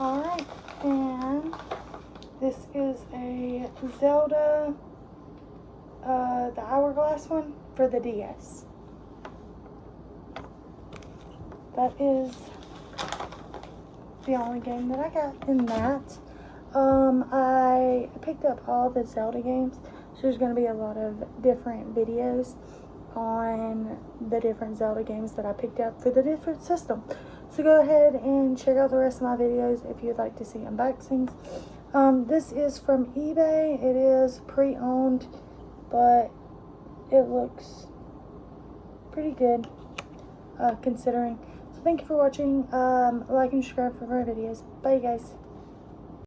Alright, and this is a Zelda, the Hourglass one for the DS. That is the only game that I got in that. I picked up all the Zelda games, so there's going to be a lot of different videos on the different Zelda games that I picked up for the different system. So go ahead and check out the rest of my videos if you'd like to see unboxings. This is from eBay. It is pre-owned, but it looks pretty good considering. So thank you for watching. Like and subscribe for more videos. Bye, guys.